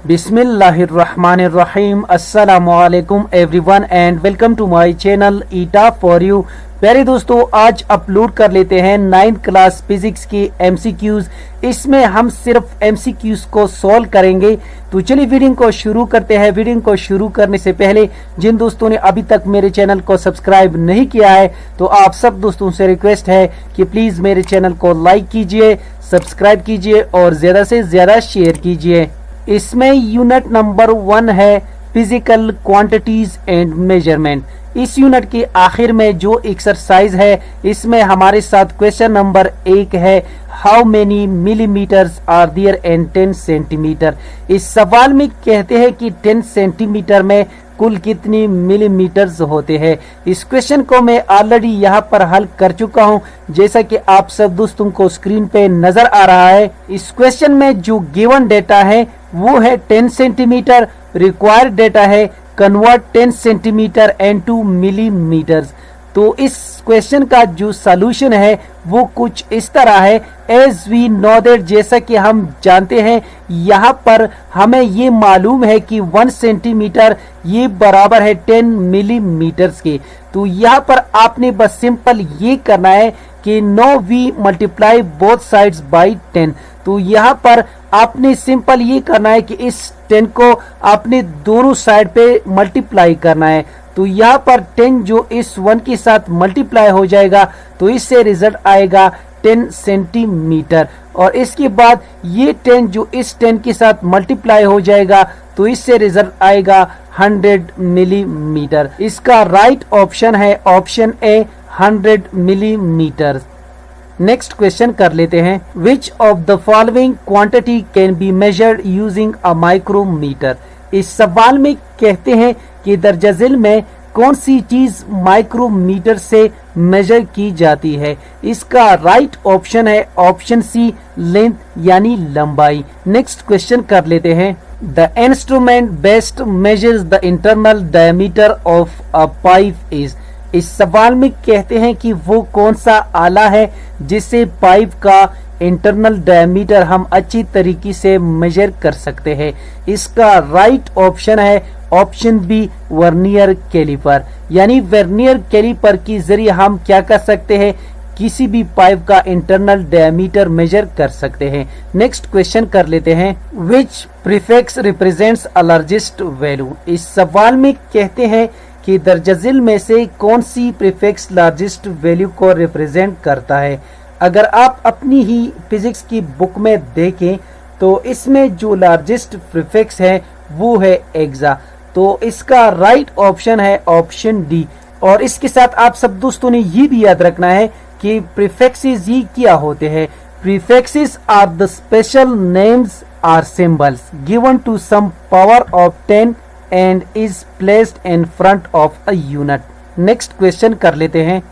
बिस्मिल्लाहिर्रहमानिर्रहीम। अस्सलामुअलैकुम everyone and welcome to my channel ईटा फॉर यू। प्यारे दोस्तों, आज अपलोड कर लेते हैं 9th क्लास फिजिक्स की एमसीक्यूज। इसमें हम सिर्फ एमसीक्यूज को सॉल्व करेंगे। तो चलिए वीडियो को शुरू करते हैं। वीडियो को शुरू करने से पहले जिन दोस्तों ने अभी तक मेरे चैनल को सब्सक्राइब नहीं किया है तो आप सब दोस्तों से रिक्वेस्ट है कि प्लीज मेरे चैनल को लाइक कीजिए, सब्सक्राइब कीजिए और ज्यादा से ज्यादा शेयर कीजिए। इसमें यूनिट नंबर 1 है फिजिकल क्वांटिटीज एंड मेजरमेंट। इस यूनिट के आखिर में जो एक्सरसाइज है इसमें हमारे साथ क्वेश्चन नंबर 1 है, how many millimetres are there in 10 centimetre. इस सवाल में कहते हैं कि 10 सेंटीमीटर में कुल कितनी मिलीमीटर्स होते हैं। इस क्वेश्चन को मैं ऑलरेडी यहाँ पर हल कर चुका हूँ, जैसा कि आप सब दोस्तों को स्क्रीन पे नजर आ रहा है। इस क्वेश्चन में जो गिवन डेटा है वो है 10 सेंटीमीटर। रिक्वायर्ड डेटा है कन्वर्ट 10 सेंटीमीटर इनटू मिलीमीटर्स। तो इस क्वेश्चन का जो सॉल्यूशन है वो कुछ इस तरह है। एज वी नो दैट, जैसा कि हम जानते हैं, यहाँ पर हमें ये मालूम है कि 1 सेंटीमीटर ये बराबर है 10 मिलीमीटर्स के। तो यहाँ पर आपने बस सिंपल ये करना है कि now we multiply both sides by 10। तो यहाँ पर आपने सिंपल ये करना है कि इस 10 को आपने दोनों साइड पे मल्टीप्लाई करना है। तो यहाँ पर 10 जो इस 1 के साथ मल्टीप्लाई हो जाएगा तो इससे रिजल्ट आएगा 10 सेंटीमीटर। और इसके बाद ये 10 जो इस 10 के साथ मल्टीप्लाई हो जाएगा तो इससे रिजल्ट आएगा 100 मिलीमीटर। इसका राइट ऑप्शन है option A 100 millimetre. Next question कर लेते हैं। Which of the following quantity can be measured using a micrometer. इस सवाल में कहते हैं कि दर्जा झिल में कौन सी चीज माइक्रोमीटर से मेजर की जाती है। इसका राइट ऑप्शन है ऑप्शन सी लेंथ यानी लंबाई। नेक्स्ट क्वेश्चन कर लेते हैं। The instrument best measures the internal diameter of a pipe is. इस सवाल में कहते हैं कि वो कौन सा आला है जिससे पाइप का इंटरनल डायमीटर हम अच्छी तरीके से मेजर कर सकते हैं। इसका राइट ऑप्शन है ऑप्शन बी वर्नियर कैलिपर। यानी वर्नियर कैलिपर के जरिए हम क्या कर सकते हैं, किसी भी पाइप का इंटरनल डायमीटर मेजर कर सकते हैं। नेक्स्ट क्वेश्चन कर लेते हैं। Which prefix represents a largest value. इस सवाल में कहते हैं कि दर्जा झिल में से कौन सी प्रीफिक्स लार्जेस्ट वैल्यू को रिप्रेजेंट करता है। अगर आप अपनी ही फिजिक्स की बुक में देखें तो इसमें जो लार्जेस्ट प्रीफिक्स है वो है एक्सा। तो इसका राइट ऑप्शन है ऑप्शन डी। और इसके साथ आप सब दोस्तों ने ये भी याद रखना है कि प्रीफिक्सेस ही क्या होते हैं। Prefixes are the special names are symbols given to some power of 10 and is placed in front of a unit. Next question कर लेते हैं।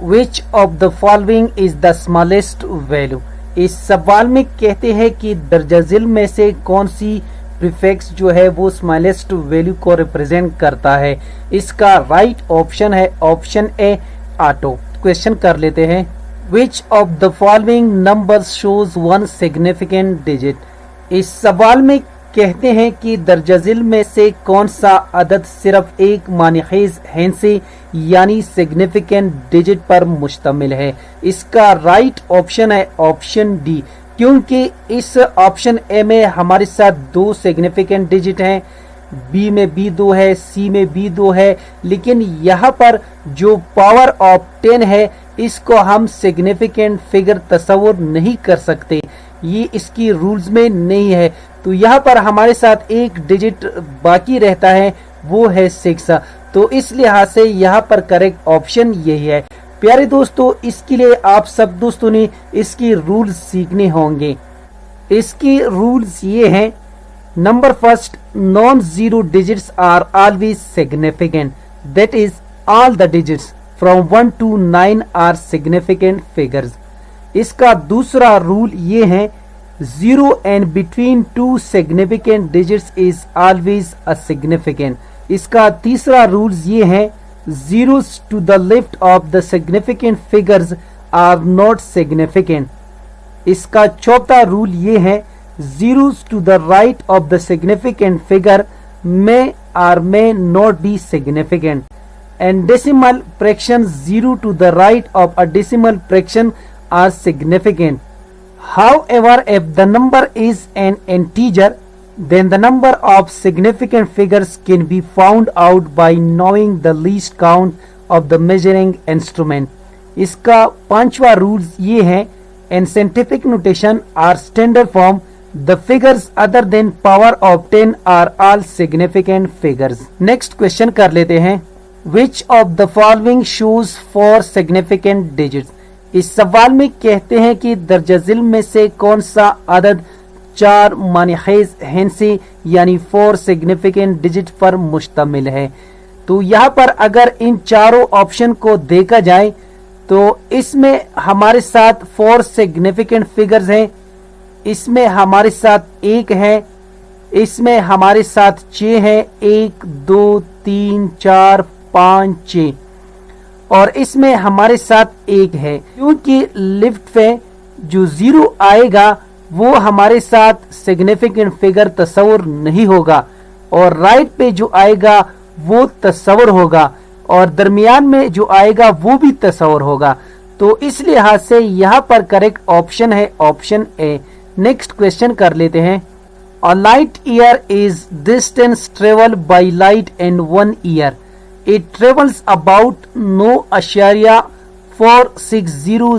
Which of the following is the smallest value. इस सवाल में कहते हैं कि दर्जा झिल में से कौन सी प्रीफिक्स जो है वो स्मॉलेस्ट वैल्यू को रिप्रेजेंट करता है। इसका राइट ऑप्शन है ऑप्शन ए ऑटो। क्वेश्चन कर लेते हैं। Which of the following numbers shows 1 significant digit. इस सवाल में कहते हैं कि दर्जा झिल में से कौन सा अदद सिर्फ एक मानिखेज हिस्से यानी सिग्निफिकेंट डिजिट पर मुश्तमिल है। इसका राइट ऑप्शन है ऑप्शन डी, क्योंकि इस ऑप्शन ए में हमारे साथ 2 सिग्निफिकेंट डिजिट हैं, बी में भी 2 है, सी में भी 2 है, लेकिन यहाँ पर जो पावर ऑफ 10 है इसको हम सिग्निफिकेंट फिगर तस्वुर नहीं कर सकते, ये इसकी रूल्स में नहीं है। तो यहाँ पर हमारे साथ एक डिजिट बाकी रहता है वो है 6। तो इस लिहाज से यहाँ पर करेक्ट ऑप्शन यही है। प्यारे दोस्तों, इसके लिए आप सब दोस्तों ने इसकी रूल्स सीखने होंगे। इसकी रूल्स ये हैं। Number first, non zero digits are always significant, that is all the digits from 1 to 9 are significant figures. इसका दूसरा रूल ये है, 0 and between 2 significant digits is always a significant। इसका तीसरा रूल ये है, zeros to the left of the significant figures are not significant। इसका चौथा रूल ये है, zeros to the right of the significant figure may or may not be significant, and decimal fractions 0 to the right of a decimal fraction are significant. However, if the number is an integer, then the number of significant figures can be found out by knowing the least count of the measuring instrument. इसका पांचवा rules ये है, in scientific notation or standard form, the figures other than power of 10 are all significant figures. Next question कर लेते हैं, which of the following shows 4 significant digits? इस सवाल में कहते हैं कि दर्जज़िल में से कौन सा अदद 4 मानिखेज हिंसे यानी 4 सिग्निफिकेंट डिजिट पर मुश्तमिल है। तो यहाँ पर अगर इन चारों ऑप्शन को देखा जाए तो इसमें हमारे साथ 4 सिग्निफिकेंट फिगर्स हैं, इसमें हमारे साथ 1 है, इसमें हमारे साथ 6 है, 1 2 3 4 5 6, और इसमें हमारे साथ 1 है। क्योंकि लेफ्ट पे जो 0 आएगा वो हमारे साथ सिग्निफिकेंट फिगर तस्वुर नहीं होगा, और राइट पे जो आएगा वो तस्वुर होगा, और दरमियान में जो आएगा वो भी तस्वुर होगा। तो इस लिहाज से यहाँ पर करेक्ट ऑप्शन है ऑप्शन ए। नेक्स्ट क्वेश्चन कर लेते हैं, a light year is distance travel by light and 1 year, it travels about 9.460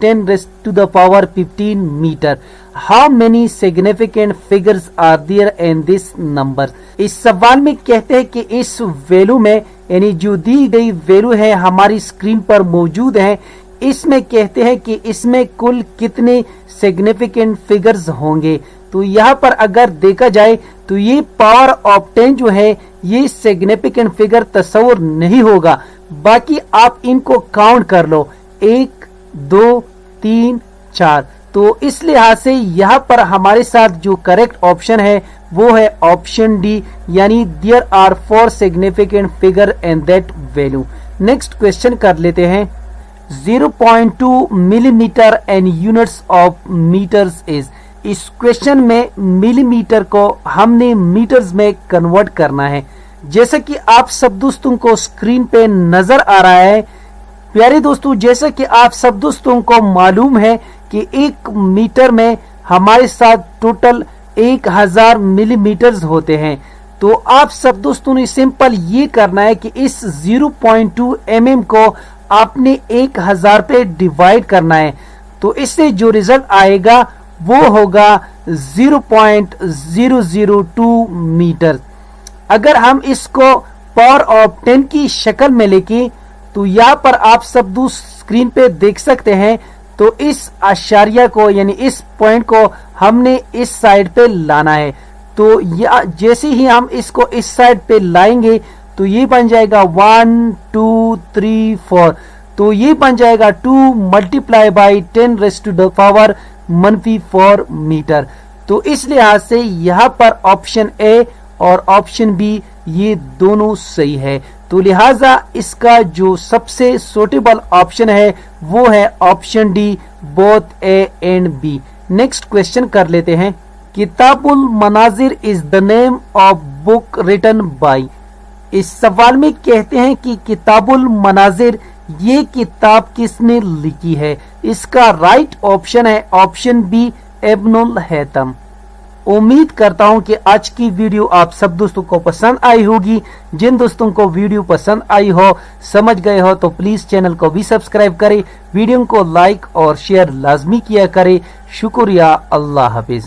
10 raised to the power 15 meter. How many significant figures are there in this number? इस सवाल में कहते हैं कि इस वैल्यू में यानी जो दी गई वैल्यू है हमारी स्क्रीन पर मौजूद है, इसमें कहते हैं कि इसमें कुल कितने सिग्निफिकेंट फिगर्स होंगे। तो यहाँ पर अगर देखा जाए तो ये पावर ऑफ 10 जो है ये सिग्निफिकेंट फिगर तस्वुर नहीं होगा, बाकी आप इनको काउंट कर लो 1 2 3 4। तो इस लिहाज से यहाँ पर हमारे साथ जो करेक्ट ऑप्शन है वो है ऑप्शन डी, यानी there are 4 significant figure in that value. Next question कर लेते हैं, 0.2 millimetre and units of metres is. इस क्वेश्चन में मिलीमीटर को हमने मीटर्स में कन्वर्ट करना है। जैसा कि आप सब दोस्तों को स्क्रीन पे नजर आ रहा है, प्यारे दोस्तों, जैसा कि आप सब दोस्तों को मालूम है कि 1 मीटर में हमारे साथ टोटल 1000 मिलीमीटर्स होते हैं। तो आप सब दोस्तों ने सिंपल ये करना है कि इस 0.2 mm को आपने 1000 पे डिवाइड करना है। तो इससे जो रिजल्ट आएगा वो होगा 0.002 मीटर। अगर हम इसको पावर ऑफ 10 की शक्ल में लेके तो यहाँ पर आप सब स्क्रीन पे देख सकते हैं, तो इस आशारिया को यानी इस पॉइंट को हमने इस साइड पे लाना है। तो जैसे ही हम इसको इस साइड पे लाएंगे तो ये बन जाएगा 1 2 3 4, तो ये बन जाएगा 2 multiply by 10 raise to the power -4 metre. तो इस लिहाज से यहाँ पर ऑप्शन ए और ऑप्शन बी ये दोनों सही है। तो लिहाजा इसका जो सबसे सूटेबल ऑप्शन है वो है option D, both A and B. Next question कर लेते हैं, Kitabul Manazir is the name of book written by. इस सवाल में कहते हैं कि किताबुल मनाजिर ये किताब किसने लिखी है। इसका राइट ऑप्शन है ऑप्शन बी, इब्नुल हैतम। उम्मीद करता हूं कि आज की वीडियो आप सब दोस्तों को पसंद आई होगी। जिन दोस्तों को वीडियो पसंद आई हो, समझ गए हो, तो प्लीज चैनल को भी सब्सक्राइब करें, वीडियो को लाइक और शेयर लाजमी किया करें। शुक्रिया, अल्लाह हाफिज।